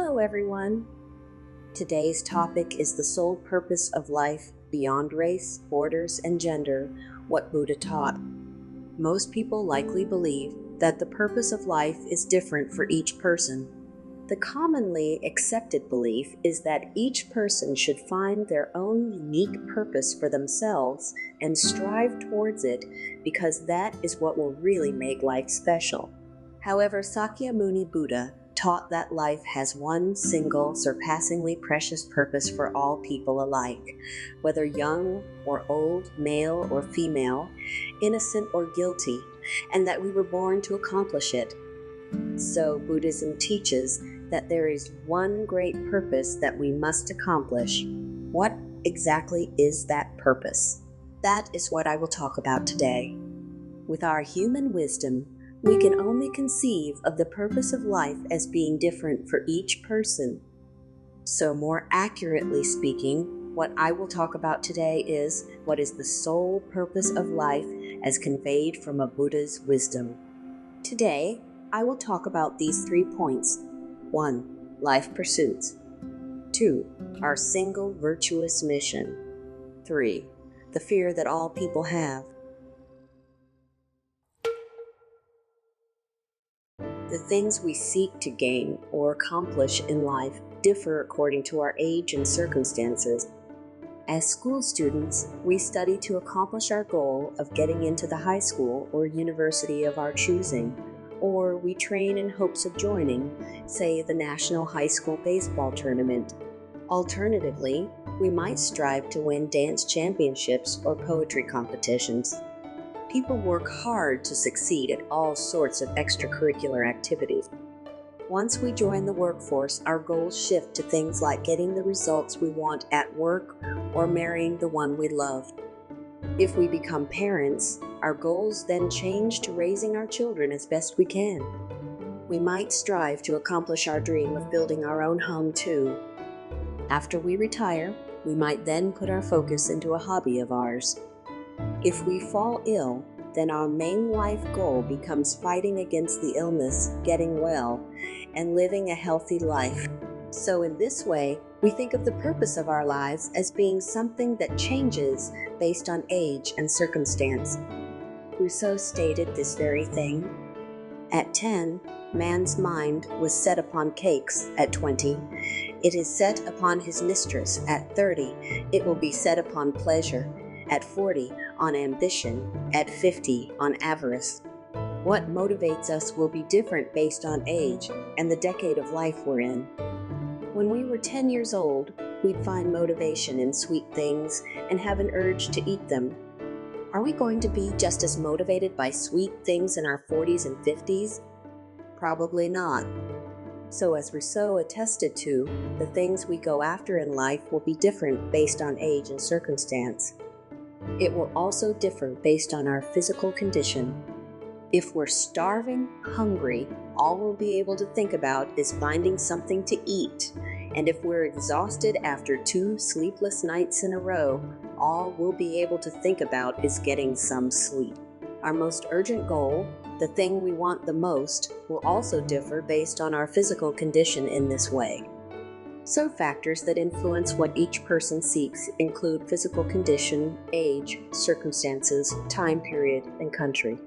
Hello everyone! Today's topic is the sole purpose of life beyond race, borders, and gender, what Buddha taught. Most people likely believe that the purpose of life is different for each person. The commonly accepted belief is that each person should find their own unique purpose for themselves and strive towards it because that is what will really make life special. However, Sakyamuni Buddha taught that life has one single, surpassingly precious purpose for all people alike, whether young or old, male or female, innocent or guilty, and that we were born to accomplish it. So Buddhism teaches that there is one great purpose that we must accomplish. What exactly is that purpose? That is what I will talk about today. With our human wisdom, we can only conceive of the purpose of life as being different for each person. So more accurately speaking, what I will talk about today is what is the sole purpose of life as conveyed from a Buddha's wisdom. Today, I will talk about these 3 points. 1. Life pursuits. 2. Our single virtuous mission. 3. The fear that all people have. The things we seek to gain or accomplish in life differ according to our age and circumstances. As school students, we study to accomplish our goal of getting into the high school or university of our choosing, or we train in hopes of joining, say, the National High School Baseball Tournament. Alternatively, we might strive to win dance championships or poetry competitions. People work hard to succeed at all sorts of extracurricular activities. Once we join the workforce, our goals shift to things like getting the results we want at work or marrying the one we love. If we become parents, our goals then change to raising our children as best we can. We might strive to accomplish our dream of building our own home too. After we retire, we might then put our focus into a hobby of ours. If we fall ill, then our main life goal becomes fighting against the illness, getting well, and living a healthy life. So in this way, we think of the purpose of our lives as being something that changes based on age and circumstance. Rousseau stated this very thing. At 10, man's mind was set upon cakes. At 20, it is set upon his mistress. At 30, it will be set upon pleasure. At 40, on ambition. At 50, on avarice. What motivates us will be different based on age and the decade of life we're in. When we were 10 years old, we'd find motivation in sweet things and have an urge to eat them. Are we going to be just as motivated by sweet things in our 40s and 50s? Probably not. So as Rousseau attested to, the things we go after in life will be different based on age and circumstance. It will also differ based on our physical condition. If we're starving, hungry, all we'll be able to think about is finding something to eat. And if we're exhausted after 2 sleepless nights in a row, all we'll be able to think about is getting some sleep. Our most urgent goal, the thing we want the most, will also differ based on our physical condition in this way. So factors that influence what each person seeks include physical condition, age, circumstances, time period, and country.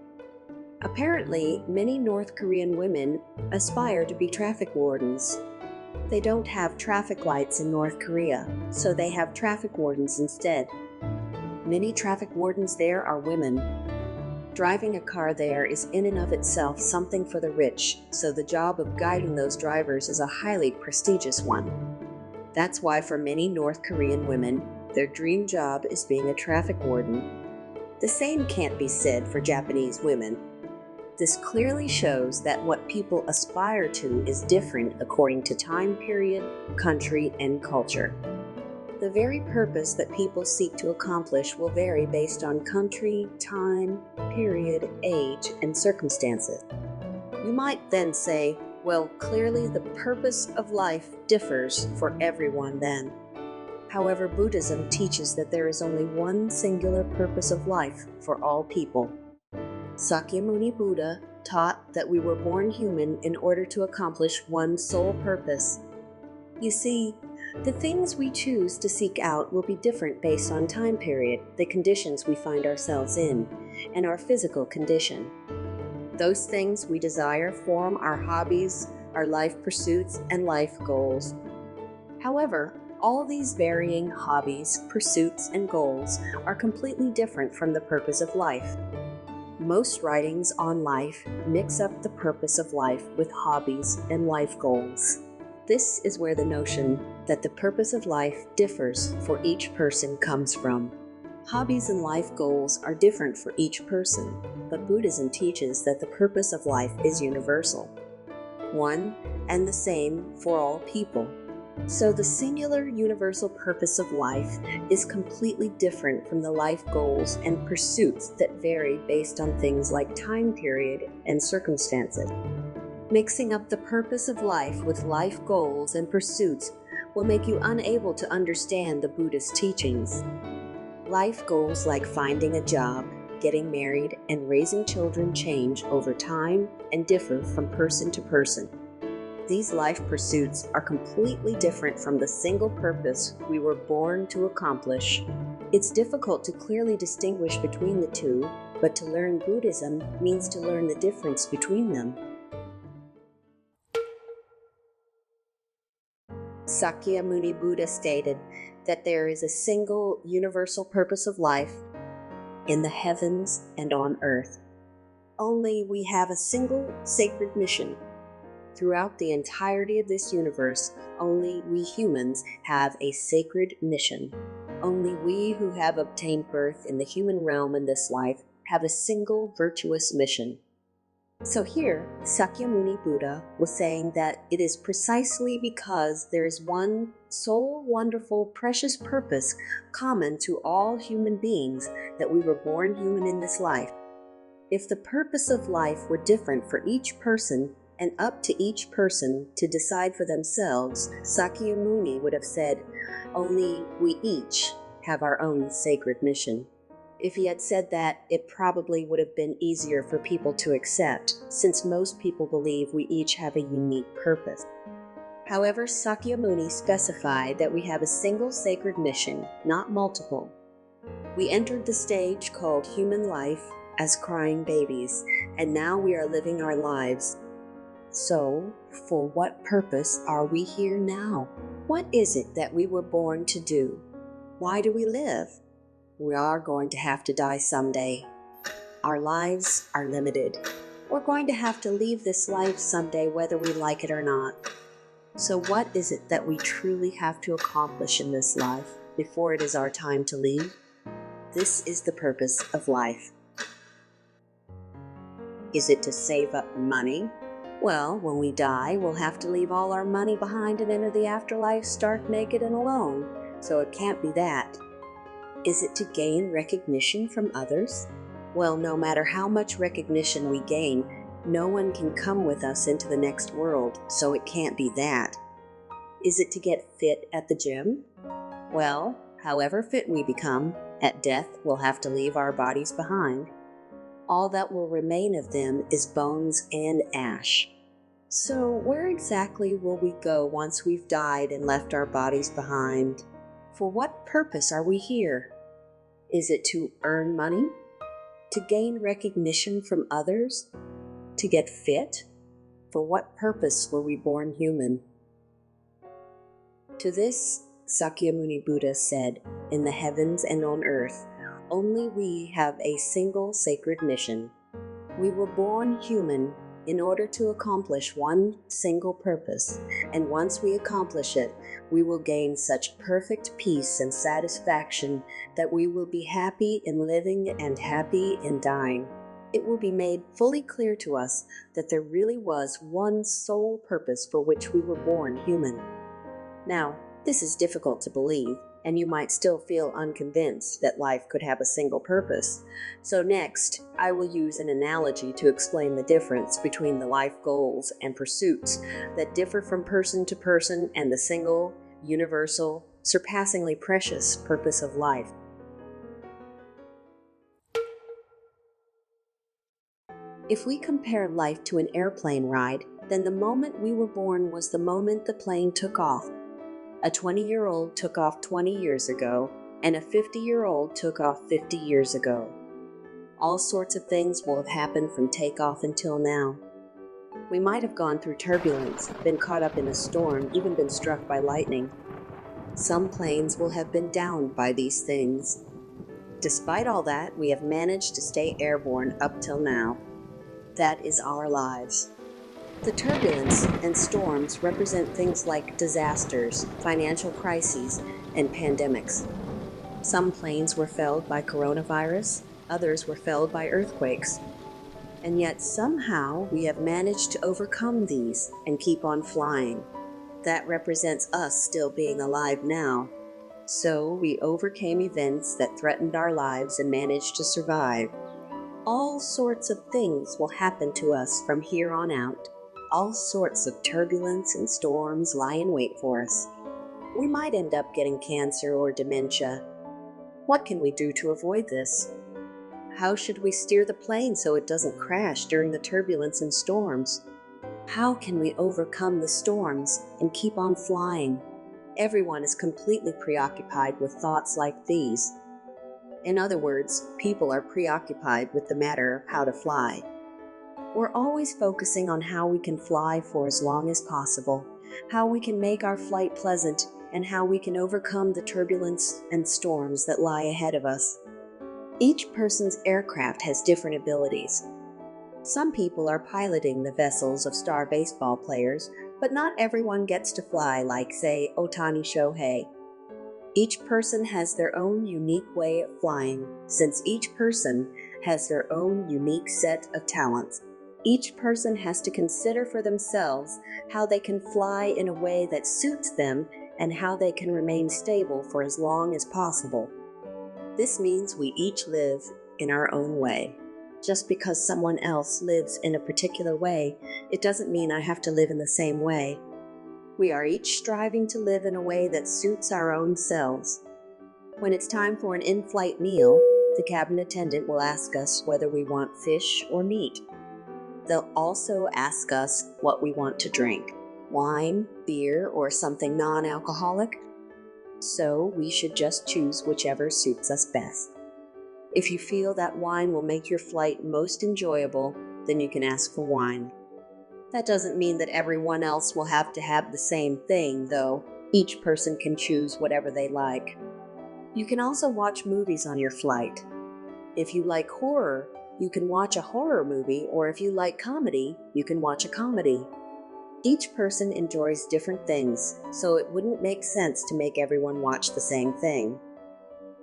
Apparently, many North Korean women aspire to be traffic wardens. They don't have traffic lights in North Korea, so they have traffic wardens instead. Many traffic wardens there are women. Driving a car there is in and of itself something for the rich, so the job of guiding those drivers is a highly prestigious one. That's why for many North Korean women, their dream job is being a traffic warden. The same can't be said for Japanese women. This clearly shows that what people aspire to is different according to time period, country, and culture. The very purpose that people seek to accomplish will vary based on country, time, period, age, and circumstances. You might then say, well, clearly the purpose of life differs for everyone then. However, Buddhism teaches that there is only one singular purpose of life for all people. Sakyamuni Buddha taught that we were born human in order to accomplish one sole purpose, You see, the things we choose to seek out will be different based on time period, the conditions we find ourselves in, and our physical condition. Those things we desire form our hobbies, our life pursuits, and life goals. However, all these varying hobbies, pursuits, and goals are completely different from the purpose of life. Most writings on life mix up the purpose of life with hobbies and life goals. This is where the notion that the purpose of life differs for each person comes from. Hobbies and life goals are different for each person, but Buddhism teaches that the purpose of life is universal, one and the same for all people. So the singular universal purpose of life is completely different from the life goals and pursuits that vary based on things like time period and circumstances. Mixing up the purpose of life with life goals and pursuits will make you unable to understand the Buddhist teachings. Life goals like finding a job, getting married, and raising children change over time and differ from person to person. These life pursuits are completely different from the single purpose we were born to accomplish. It's difficult to clearly distinguish between the two, but to learn Buddhism means to learn the difference between them. Sakyamuni Buddha stated that there is a single universal purpose of life in the heavens and on earth. Only we have a single sacred mission. Throughout the entirety of this universe, only we humans have a sacred mission. Only we who have obtained birth in the human realm in this life have a single virtuous mission. So here, Sakyamuni Buddha was saying that it is precisely because there is one sole, wonderful, precious purpose common to all human beings that we were born human in this life. If the purpose of life were different for each person and up to each person to decide for themselves, Sakyamuni would have said, only we each have our own sacred mission. If he had said that, it probably would have been easier for people to accept, since most people believe we each have a unique purpose. However, Sakyamuni specified that we have a single sacred mission, not multiple. We entered the stage called human life as crying babies, and now we are living our lives. So, for what purpose are we here now? What is it that we were born to do? Why do we live? We are going to have to die someday. Our lives are limited. We're going to have to leave this life someday whether we like it or not. So what is it that we truly have to accomplish in this life before it is our time to leave? This is the purpose of life. Is it to save up money? Well, when we die, we'll have to leave all our money behind and enter the afterlife stark naked and alone, so it can't be that. Is it to gain recognition from others? Well, no matter how much recognition we gain, no one can come with us into the next world, so it can't be that. Is it to get fit at the gym? Well, however fit we become, at death we'll have to leave our bodies behind. All that will remain of them is bones and ash. So where exactly will we go once we've died and left our bodies behind? For what purpose are we here? Is it to earn money? To gain recognition from others? To get fit? For what purpose were we born human? To this, Sakyamuni Buddha said, in the heavens and on earth, only we have a single sacred mission. We were born human in order to accomplish one single purpose, and once we accomplish it, we will gain such perfect peace and satisfaction that we will be happy in living and happy in dying. It will be made fully clear to us that there really was one sole purpose for which we were born human. Now, this is difficult to believe, and you might still feel unconvinced that life could have a single purpose. So next, I will use an analogy to explain the difference between the life goals and pursuits that differ from person to person and the single, universal, surpassingly precious purpose of life. If we compare life to an airplane ride, then the moment we were born was the moment the plane took off. A 20-year-old took off 20 years ago, and a 50-year-old took off 50 years ago. All sorts of things will have happened from takeoff until now. We might have gone through turbulence, been caught up in a storm, even been struck by lightning. Some planes will have been downed by these things. Despite all that, we have managed to stay airborne up till now. That is our lives. The turbulence and storms represent things like disasters, financial crises, and pandemics. Some planes were felled by coronavirus, others were felled by earthquakes. And yet somehow we have managed to overcome these and keep on flying. That represents us still being alive now. So we overcame events that threatened our lives and managed to survive. All sorts of things will happen to us from here on out. All sorts of turbulence and storms lie in wait for us. We might end up getting cancer or dementia. What can we do to avoid this? How should we steer the plane so it doesn't crash during the turbulence and storms? How can we overcome the storms and keep on flying? Everyone is completely preoccupied with thoughts like these. In other words, people are preoccupied with the matter of how to fly. We're always focusing on how we can fly for as long as possible, how we can make our flight pleasant, and how we can overcome the turbulence and storms that lie ahead of us. Each person's aircraft has different abilities. Some people are piloting the vessels of star baseball players, but not everyone gets to fly like, say, Ohtani Shohei. Each person has their own unique way of flying, since each person has their own unique set of talents. Each person has to consider for themselves how they can fly in a way that suits them and how they can remain stable for as long as possible. This means we each live in our own way. Just because someone else lives in a particular way, it doesn't mean I have to live in the same way. We are each striving to live in a way that suits our own selves. When it's time for an in-flight meal, the cabin attendant will ask us whether we want fish or meat. They'll also ask us what we want to drink, wine, beer, or something non-alcoholic. So we should just choose whichever suits us best. If you feel that wine will make your flight most enjoyable, then you can ask for wine. That doesn't mean that everyone else will have to have the same thing, though. Each person can choose whatever they like. You can also watch movies on your flight. If you like horror, you can watch a horror movie, or if you like comedy, you can watch a comedy. Each person enjoys different things, so it wouldn't make sense to make everyone watch the same thing.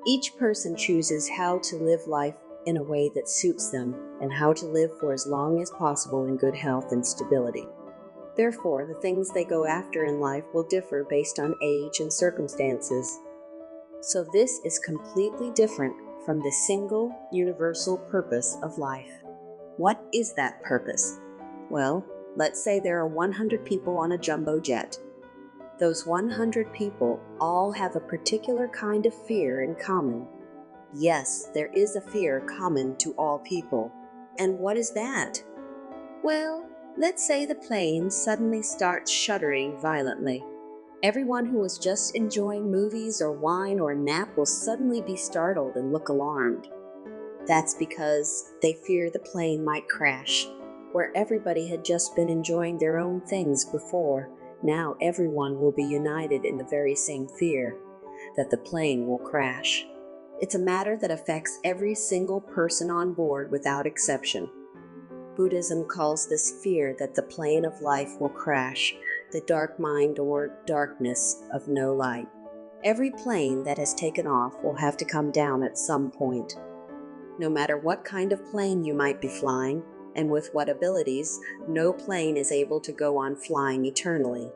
Each person chooses how to live life in a way that suits them and how to live for as long as possible in good health and stability. Therefore, the things they go after in life will differ based on age and circumstances. So this is completely different from the single, universal purpose of life. What is that purpose? Well, let's say there are 100 people on a jumbo jet. Those 100 people all have a particular kind of fear in common. Yes, there is a fear common to all people. And what is that? Well, let's say the plane suddenly starts shuddering violently. Everyone who was just enjoying movies or wine or a nap will suddenly be startled and look alarmed. That's because they fear the plane might crash. Where everybody had just been enjoying their own things before, now everyone will be united in the very same fear, that the plane will crash. It's a matter that affects every single person on board without exception. Buddhism calls this fear that the plane of life will crash, the dark mind or darkness of no light. Every plane that has taken off will have to come down at some point. No matter what kind of plane you might be flying, and with what abilities, no plane is able to go on flying eternally.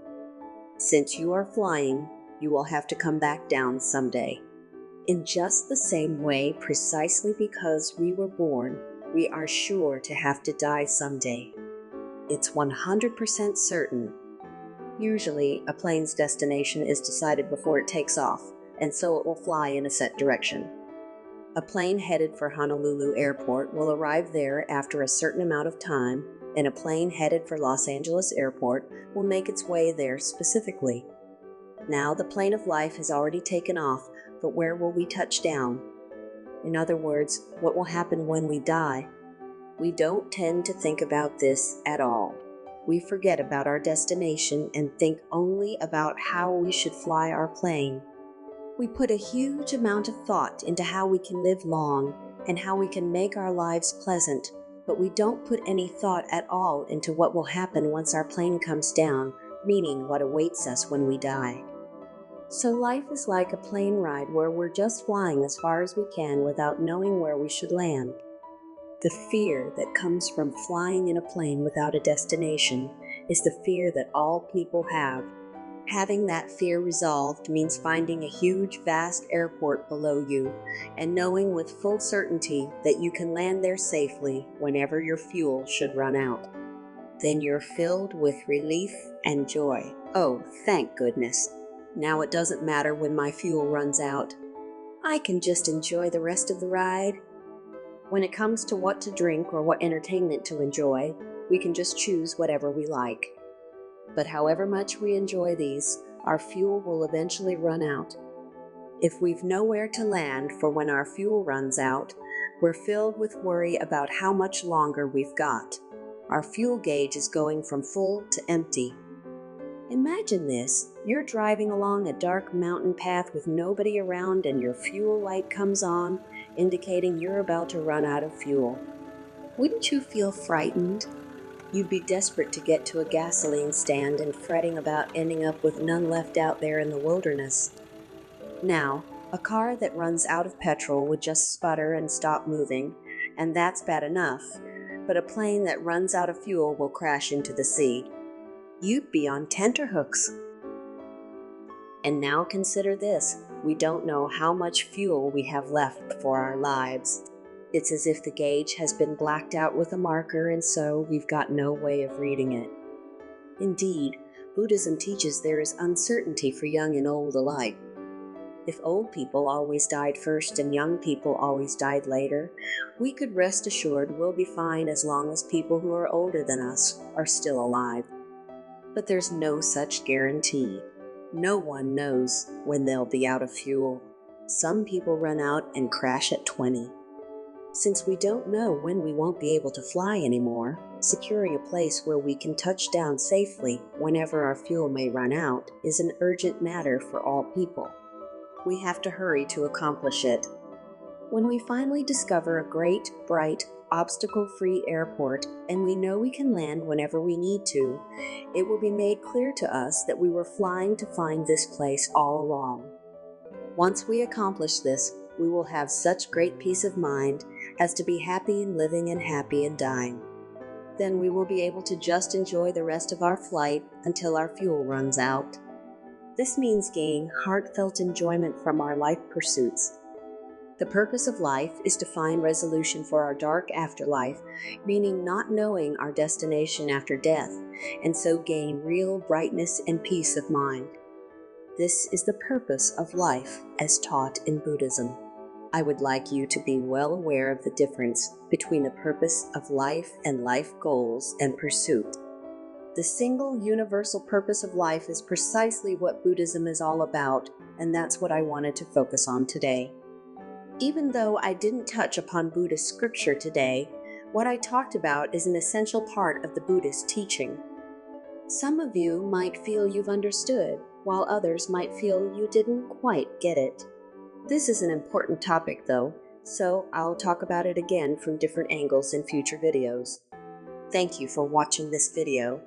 Since you are flying, you will have to come back down someday. In just the same way, precisely because we were born, we are sure to have to die someday. It's 100% certain. Usually, a plane's destination is decided before it takes off, and so it will fly in a set direction. A plane headed for Honolulu Airport will arrive there after a certain amount of time, and a plane headed for Los Angeles Airport will make its way there specifically. Now the plane of life has already taken off, but where will we touch down? In other words, what will happen when we die? We don't tend to think about this at all. We forget about our destination and think only about how we should fly our plane. We put a huge amount of thought into how we can live long and how we can make our lives pleasant, but we don't put any thought at all into what will happen once our plane comes down, meaning what awaits us when we die. So life is like a plane ride where we're just flying as far as we can without knowing where we should land. The fear that comes from flying in a plane without a destination is the fear that all people have. Having that fear resolved means finding a huge, vast airport below you and knowing with full certainty that you can land there safely whenever your fuel should run out. Then you're filled with relief and joy. Oh, thank goodness. Now it doesn't matter when my fuel runs out. I can just enjoy the rest of the ride. When it comes to what to drink or what entertainment to enjoy, we can just choose whatever we like. But however much we enjoy these, our fuel will eventually run out. If we've nowhere to land for when our fuel runs out, we're filled with worry about how much longer we've got. Our fuel gauge is going from full to empty. Imagine this. You're driving along a dark mountain path with nobody around and your fuel light comes on, indicating you're about to run out of fuel. Wouldn't you feel frightened? You'd be desperate to get to a gasoline stand and fretting about ending up with none left out there in the wilderness. Now, a car that runs out of petrol would just sputter and stop moving, and that's bad enough, but a plane that runs out of fuel will crash into the sea. You'd be on tenterhooks. And now consider this. We don't know how much fuel we have left for our lives. It's as if the gauge has been blacked out with a marker, and so we've got no way of reading it. Indeed, Buddhism teaches there is uncertainty for young and old alike. If old people always died first and young people always died later, we could rest assured we'll be fine as long as people who are older than us are still alive. But there's no such guarantee. No one knows when they'll be out of fuel. Some people run out and crash at 20. Since we don't know when we won't be able to fly anymore, securing a place where we can touch down safely whenever our fuel may run out is an urgent matter for all people. We have to hurry to accomplish it. When we finally discover a great, bright, obstacle-free airport and we know we can land whenever we need to, it will be made clear to us that we were flying to find this place all along. Once we accomplish this, we will have such great peace of mind as to be happy in living and happy in dying. Then we will be able to just enjoy the rest of our flight until our fuel runs out. This means gaining heartfelt enjoyment from our life pursuits. The purpose of life is to find resolution for our dark afterlife, meaning not knowing our destination after death, and so gain real brightness and peace of mind. This is the purpose of life as taught in Buddhism. I would like you to be well aware of the difference between the purpose of life and life goals and pursuit. The single universal purpose of life is precisely what Buddhism is all about, and that's what I wanted to focus on today. Even though I didn't touch upon Buddhist scripture today, what I talked about is an essential part of the Buddhist teaching. Some of you might feel you've understood, while others might feel you didn't quite get it. This is an important topic though, so I'll talk about it again from different angles in future videos. Thank you for watching this video.